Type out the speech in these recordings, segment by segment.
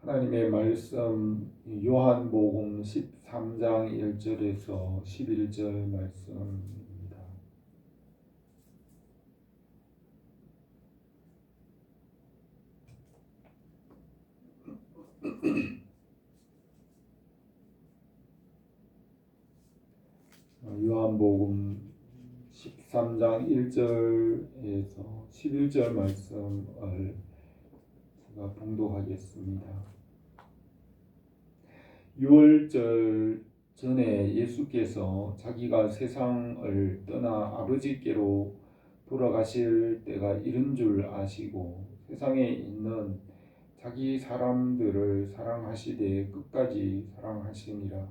하나님의 말씀 요한복음 13장 1절에서 11절 말씀입니다. 요한복음 13장 1절에서 11절 말씀을 제가 봉독하겠습니다. 6월절 전에 예수께서 자기가 세상을 떠나 아버지께로 돌아가실 때가 이른 줄 아시고 세상에 있는 자기 사람들을 사랑하시되 끝까지 사랑하시니라.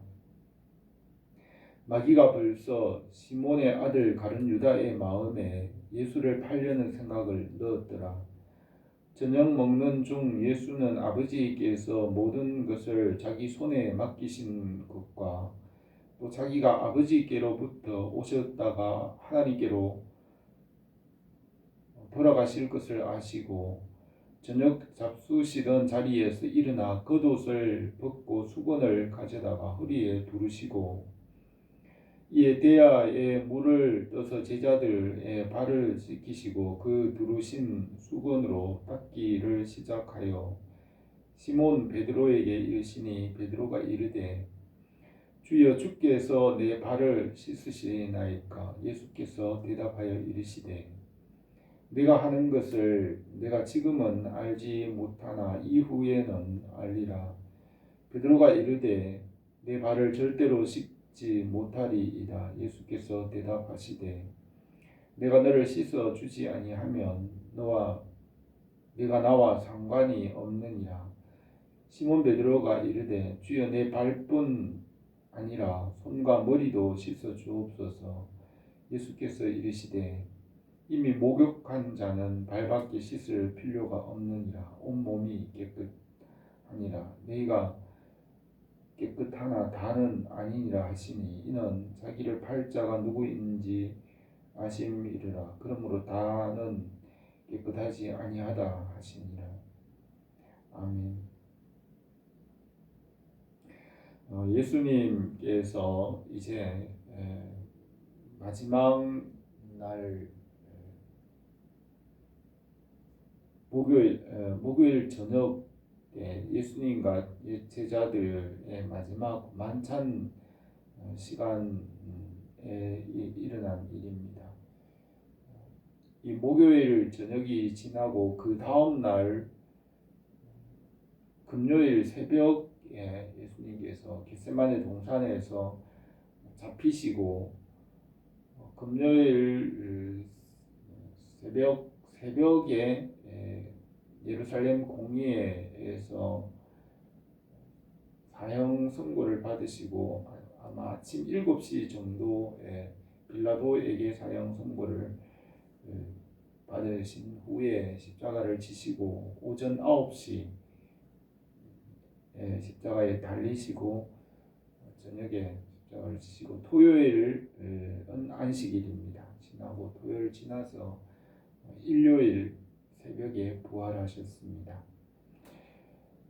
마귀가 벌써 시몬의 아들 가룟 유다의 마음에 예수를 팔려는 생각을 넣었더라. 저녁 먹는 중 예수는 아버지께서 모든 것을 자기 손에 맡기신 것과 또 자기가 아버지께로부터 오셨다가 하나님께로 돌아가실 것을 아시고 저녁 잡수시던 자리에서 일어나 겉옷을 벗고 수건을 가져다가 허리에 두르시고 이에 대야에 물을 떠서 제자들의 발을 씻기시고 그 두르신 수건으로 닦기를 시작하여 시몬 베드로에게 이르시니 베드로가 이르되 주여 주께서 내 발을 씻으시나이까. 예수께서 대답하여 이르시되 내가 하는 것을 내가 지금은 알지 못하나 이후에는 알리라. 베드로가 이르되 내 발을 절대로 씻지 못하리이다. 예수께서 대답하시되 내가 너를 씻어 주지 아니하면 내가 나와 상관이 없느니라. 시몬 베드로가 이르되 주여 내 발뿐 아니라 손과 머리도 씻어 주옵소서. 예수께서 이르시되 이미 목욕한 자는 발밖에 씻을 필요가 없느니라. 온몸이 깨끗하니라. 너희가 깨끗하나 다는 아니니라 하시니 이는 자기를 팔 자가 누구인지 아심이르라. 그러므로 다는 깨끗하지 아니하다 하시니라. 아멘. 예수님께서 이제 마지막 날 목요일 저녁 때 예수님과 제자들의 마지막 만찬 시간에 일어난 일입니다. 이 목요일 저녁이 지나고 그 다음 날 금요일 새벽에 예수님께서 겟세마네 동산에서 잡히시고 금요일 새벽에 예루살렘 공의회에서 사형 선고를 받으시고 아마 아침 7시 정도에 빌라도에게 사형 선고를 받으신 후에 십자가를 지시고 오전 9시 십자가에 달리시고 저녁에 십자가를 지시고 토요일은 안식일입니다. 지나고 토요일 지나서 일요일 새벽에 부활하셨습니다.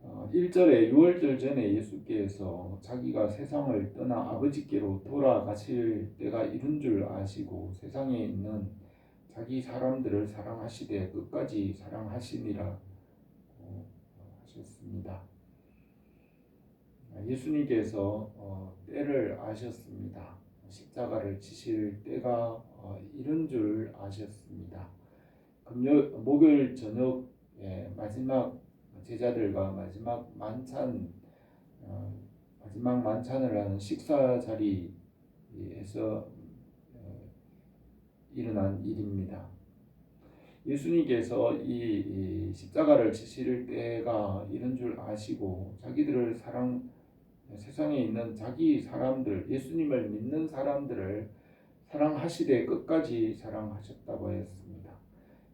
1절에 6월절 전에 예수께서 자기가 세상을 떠나 아버지께로 돌아가실 때가 이른 줄 아시고 세상에 있는 자기 사람들을 사랑하시되 끝까지 사랑하시니라 하셨습니다. 예수님께서 때를 아셨습니다. 십자가를 지실 때가 이른 줄 아셨습니다. 목요일 저녁에 마지막 제자들과 마지막 만찬을 하는 식사 자리에서 일어난 일입니다. 예수님께서 이 십자가를 지실 때가 이른 줄 아시고 자기들을 세상에 있는 자기 사람들, 예수님을 믿는 사람들을 사랑하시되 끝까지 사랑하셨다고 했습니다.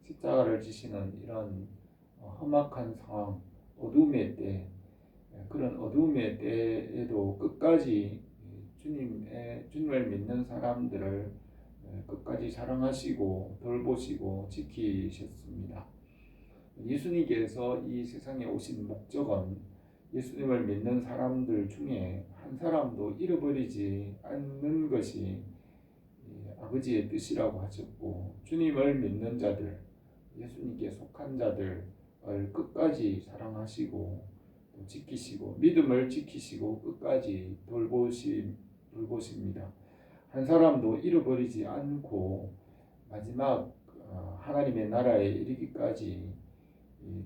십자가를 지시는 이런 험악한 상황, 어둠의 때, 그런 어둠의 때에도 끝까지 주님을 믿는 사람들을 끝까지 사랑하시고 돌보시고 지키셨습니다. 예수님께서 이 세상에 오신 목적은 예수님을 믿는 사람들 중에 한 사람도 잃어버리지 않는 것이 아버지의 뜻이라고 하셨고, 주님을 믿는 자들, 예수님께 속한 자들을 끝까지 사랑하시고 또 지키시고 믿음을 지키시고 끝까지 돌보십니다. 한 사람도 잃어버리지 않고 마지막 하나님의 나라에 이르기까지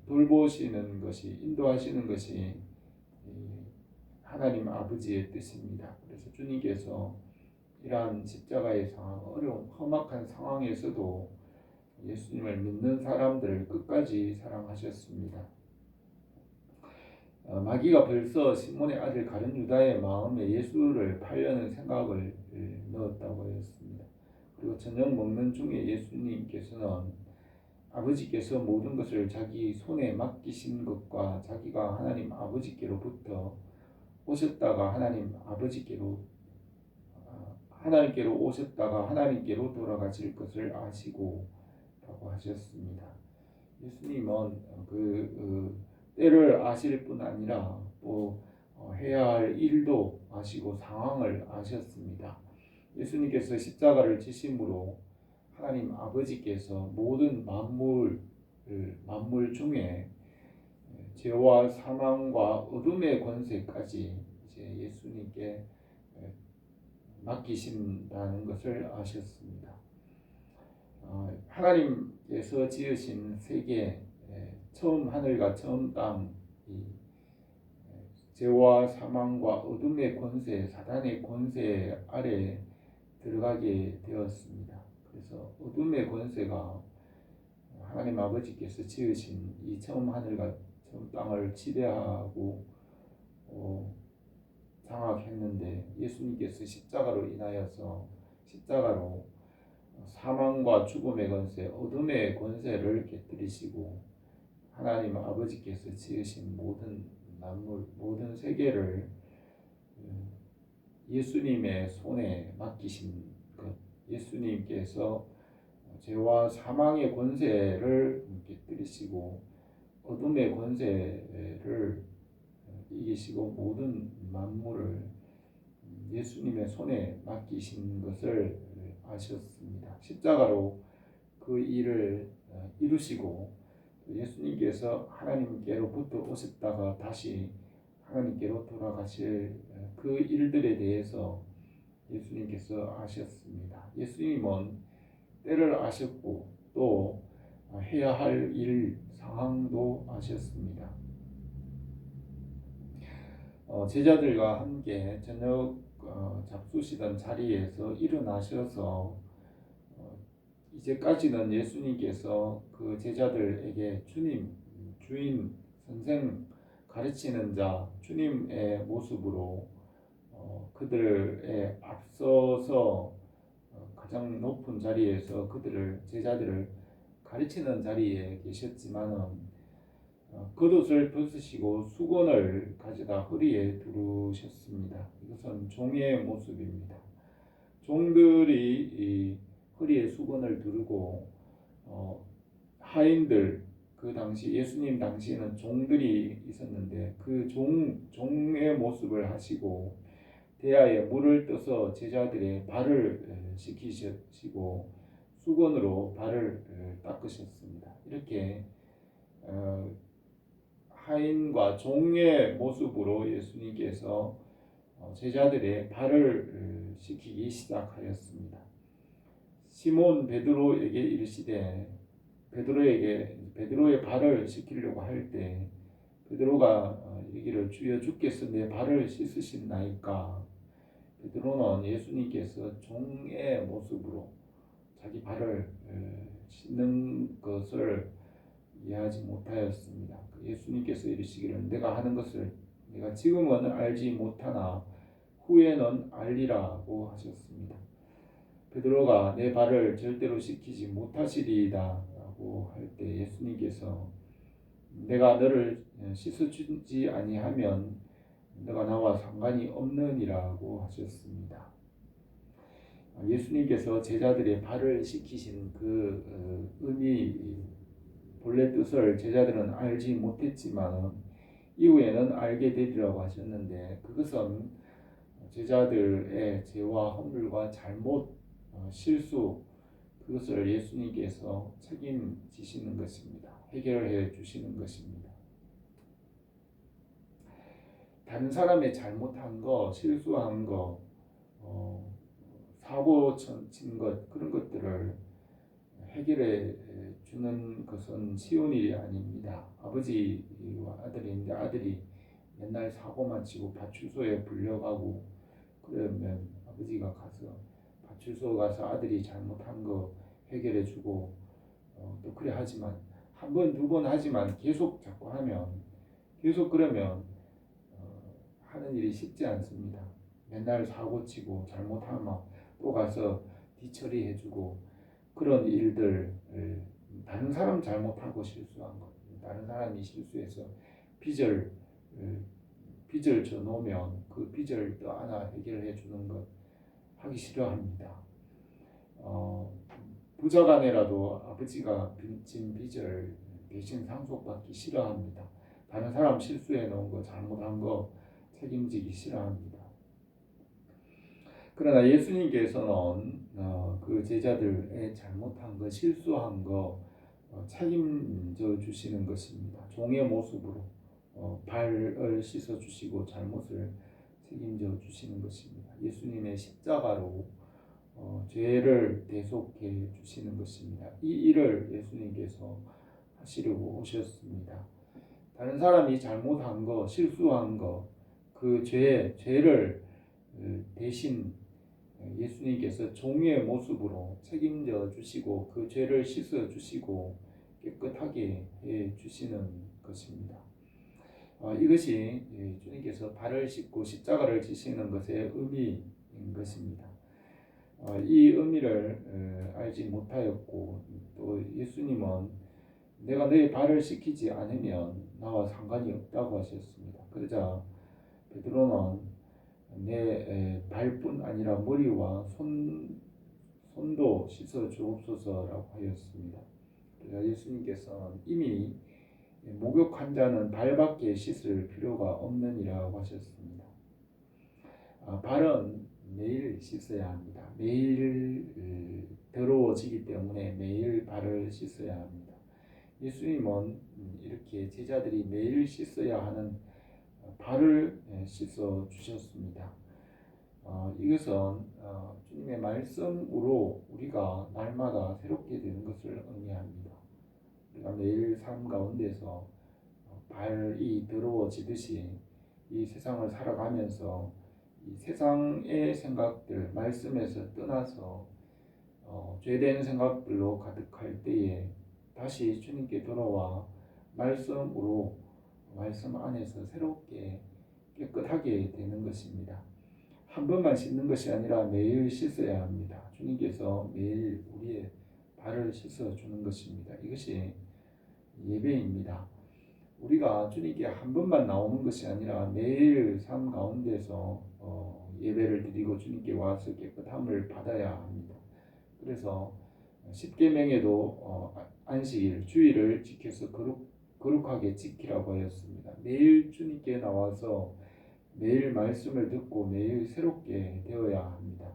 돌보시는 것이, 인도하시는 것이 하나님 아버지의 뜻입니다. 그래서 주님께서 이러한 십자가의 상황, 어려운 험악한 상황에서도 예수님을 믿는 사람들을 끝까지 사랑하셨습니다. 마귀가 벌써 시몬의 아들 가룟 유다의 마음에 예수를 팔려는 생각을 넣었다고 했습니다. 그리고 저녁 먹는 중에 예수님께서는 아버지께서 모든 것을 자기 손에 맡기신 것과 자기가 하나님 아버지께로부터 오셨다가 하나님께로 오셨다가 하나님께로 돌아가실 것을 아시고 라고 하셨습니다. 예수님은 때를 아실 뿐 아니라 또 해야 할 일도 아시고 상황을 아셨습니다. 예수님께서 십자가를 지심으로 하나님 아버지께서 모든 만물 중에 죄와 사망과 어둠의 권세까지 이제 예수님께 맡기신다는 것을 아셨습니다. 하나님께서 지으신 세계, 처음 하늘과 처음 땅, 죄와 사망과 어둠의 권세, 사단의 권세 아래 들어가게 되었습니다. 그래서 어둠의 권세가 하나님 아버지께서 지으신 이 처음 하늘과 처음 땅을 지배하고 장악했는데, 예수님께서 십자가로 사망과 죽음의 권세, 어둠의 권세를 깨뜨리시고 하나님 아버지께서 지으신 모든 만물, 모든 세계를 예수님의 손에 맡기신 것, 예수님께서 죄와 사망의 권세를 깨뜨리시고 어둠의 권세를 이기시고 모든 만물을 예수님의 손에 맡기신 것을 아셨습니다. 십자가로 그 일을 이루시고 예수님께서 하나님께로부터 오셨다가 다시 하나님께로 돌아가실 그 일들에 대해서 예수님께서 아셨습니다. 예수님은 때를 아셨고 또 해야 할 일 상황도 아셨습니다. 제자들과 함께 저녁 잡수시던 자리에서 일어나셔서 이제까지는 예수님께서 그 제자들에게 주인, 선생, 가르치는 자, 주님의 모습으로 그들의 앞서서 가장 높은 자리에서 제자들을 가르치는 자리에 계셨지만은 겉옷을 벗으시고 수건을 가져다 허리에 두르셨습니다. 이것은 종의 모습입니다. 종들이 이 허리에 수건을 두르고 하인들, 그 당시 예수님 당시에는 종들이 있었는데 그 종의 모습을 하시고 대야에 물을 떠서 제자들의 발을 씻기시고 수건으로 발을 닦으셨습니다. 이렇게 하인과 종의 모습으로 예수님께서 제자들의 발을 씻기기 시작하였습니다. 시몬 베드로에게 이르시되, 베드로의 발을 씻기려고 할 때 베드로가 이르기를 주여 주께서 내 발을 씻으신나이까. 베드로는 예수님께서 종의 모습으로 자기 발을 씻는 것을 이해하지 못하였습니다. 예수님께서 이르시기를 내가 하는 것을 내가 지금은 알지 못하나 후에는 알리라고 하셨습니다. 베드로가 내 발을 절대로 씻기지 못하시리이다 라고 할 때 예수님께서 내가 너를 씻어주지 아니하면 너가 나와 상관이 없느니라고 하셨습니다. 예수님께서 제자들의 발을 씻기신 그 의미, 본래 뜻을 제자들은 알지 못했지만 이후에는 알게 되리라고 하셨는데, 그것은 제자들의 죄와 허물과 잘못, 실수, 그것을 예수님께서 책임지시는 것입니다. 해결해 주시는 것입니다. 다른 사람의 잘못한 거, 실수한 거, 사고 친 것, 그런 것들을 해결해 주는 것은 쉬운 일이 아닙니다. 아버지와 아들인데 아들이 맨날 사고만 치고 파출소에 불려가고 그러면 아버지가 가서 파출소 가서 아들이 잘못한 거 해결해 주고 또 그래 하지만 한 번, 두 번 하지만 계속 자꾸 하면 계속 그러면 하는 일이 쉽지 않습니다. 맨날 사고 치고 잘못하면 또 가서 뒤처리해 주고 그런 일들을 다른 사람 잘못하고 실수한 것, 다른 사람이 실수해서 빚을 빚을 져 놓으면 그 빚을 또 하나 해결해 주는 것 하기 싫어합니다. 부자간에라도 아버지가 진 빚을 대신 상속받기 싫어합니다. 다른 사람 실수해 놓은 거, 잘못한 거 책임지기 싫어합니다. 그러나 예수님께서는 그 제자들의 잘못한 거, 실수한 거 책임져 주시는 것입니다. 종의 모습으로 발을 씻어 주시고 잘못을 책임져 주시는 것입니다. 예수님의 십자가로 죄를 대속해 주시는 것입니다. 이 일을 예수님께서 하시려고 오셨습니다. 다른 사람이 잘못한 거, 실수한 거, 그 죄를 대신 예수님께서 종의 모습으로 책임져 주시고 그 죄를 씻어 주시고 깨끗하게 해 주시는 것입니다. 이것이 주님께서 발을 씻고 십자가를 지시는 것의 의미인 것입니다. 이 의미를 알지 못하였고 또 예수님은 내가 너의 발을 씻기지 않으면 나와 상관이 없다고 하셨습니다. 그러자 베드로는 내 발뿐 아니라 머리와 손도 씻어 주옵소서라고 하였습니다. 그러자 예수님께서는 이미 목욕한 자는 발밖에 씻을 필요가 없느니라고 하셨습니다. 발은 매일 씻어야 합니다. 매일 더러워지기 때문에 매일 발을 씻어야 합니다. 예수님은 이렇게 제자들이 매일 씻어야 하는 발을 씻어 주셨습니다. 이것은 주님의 말씀으로 우리가 날마다 새롭게 되는 것을 의미합니다. 우리가 매일 삶 가운데서 발이 더러워지듯이 이 세상을 살아가면서 이 세상의 생각들, 말씀에서 떠나서 죄된 생각들로 가득할 때에 다시 주님께 돌아와 말씀으로 말씀 안에서 새롭게 깨끗하게 되는 것입니다. 한 번만 씻는 것이 아니라 매일 씻어야 합니다. 주님께서 매일 우리의 발을 씻어 주는 것입니다. 이것이 예배입니다. 우리가 주님께 한 번만 나오는 것이 아니라 매일 삶 가운데서 예배를 드리고 주님께 와서 깨끗함을 받아야 합니다. 그래서 십계명에도 안식일, 주일을 지켜서 거룩하게 지키라고 하였습니다. 매일 주님께 나와서 매일 말씀을 듣고 매일 새롭게 되어야 합니다.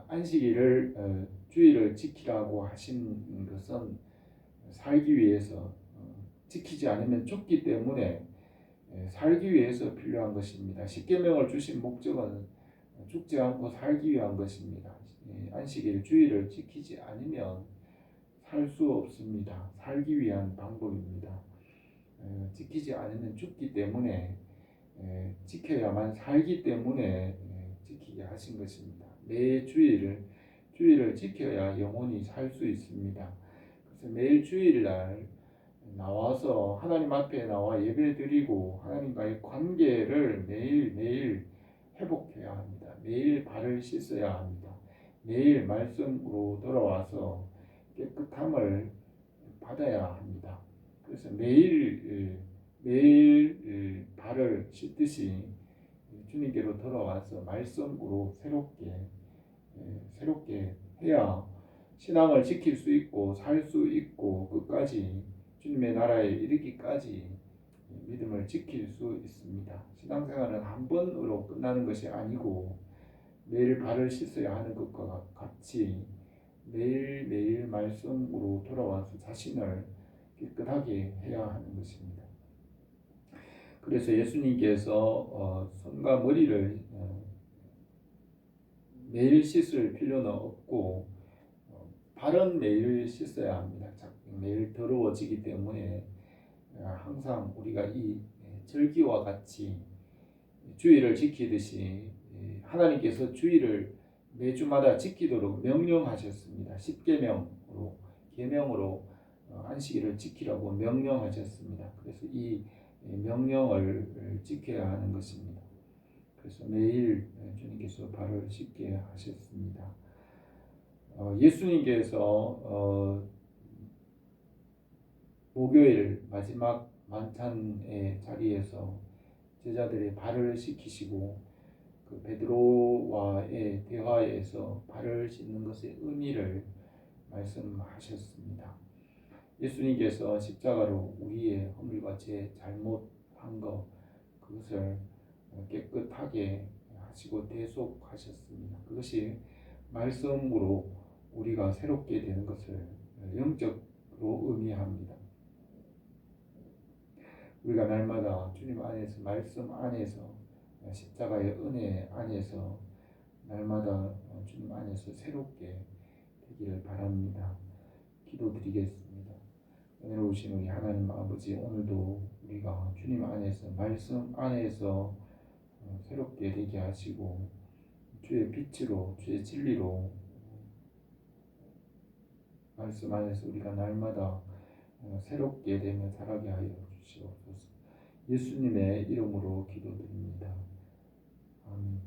안식일을 주일을 지키라고 하신 것은 살기 위해서 지키지 않으면 죽기 때문에 살기 위해서 필요한 것입니다. 십계명을 주신 목적은 죽지 않고 살기 위한 것입니다. 안식일 주일을 지키지 않으면 살 수 없습니다. 살기 위한 방법입니다. 지키지 않으면 죽기 때문에 지켜야만 살기 때문에 지키게 하신 것입니다. 매 주일을 지켜야 영혼이 살 수 있습니다. 그래서 매일 주일날 나와서 하나님 앞에 나와 예배드리고 하나님과의 관계를 매일 회복해야 합니다. 매일 발을 씻어야 합니다. 매일 말씀으로 돌아와서 깨끗함을 받아야 합니다. 그래서 매일 발을 씻듯이 주님께로 돌아와서 말씀으로 새롭게 해야 신앙을 지킬 수 있고 살 수 있고 끝까지 주님의 나라에 이르기까지 믿음을 지킬 수 있습니다. 신앙생활은 한 번으로 끝나는 것이 아니고 매일 발을 씻어야 하는 것과 같이 매일매일 말씀으로 돌아와서 자신을 깨끗하게 해야 하는 것입니다. 그래서 예수님께서 손과 머리를 매일 씻을 필요는 없고 발은 매일 씻어야 합니다. 매일 더러워지기 때문에 항상 우리가 이 절기와 같이 주의를 지키듯이 하나님께서 주의를 매주마다 지키도록 명령하셨습니다. 10계명으로 계명으로 안식일을 지키라고 명령하셨습니다. 그래서 이 명령을 지켜야 하는 것입니다. 그래서 매일 주님께서 발을 씻게 하셨습니다. 예수님께서 목요일 마지막 만찬의 자리에서 제자들의 발을 씻기시고 그 베드로와의 대화에서 발을 씻는 것의 의미를 말씀하셨습니다. 예수님께서 십자가로 우리의 허물과 죄 잘못한 것 그것을 깨끗하게 하시고 대속하셨습니다. 그것이 말씀으로 우리가 새롭게 되는 것을 영적으로 의미합니다. 우리가 날마다 주님 안에서 말씀 안에서 십자가의 은혜 안에서 날마다 주님 안에서 새롭게 되기를 바랍니다. 기도드리겠습니다. 은혜로우신 우리 하나님 아버지, 오늘도 우리가 주님 안에서 말씀 안에서 새롭게 되게 하시고 주의 빛으로 주의 진리로 말씀 안에서 우리가 날마다 새롭게 되며 자라게 하여 주시옵소서. 예수님의 이름으로 기도드립니다. 아멘.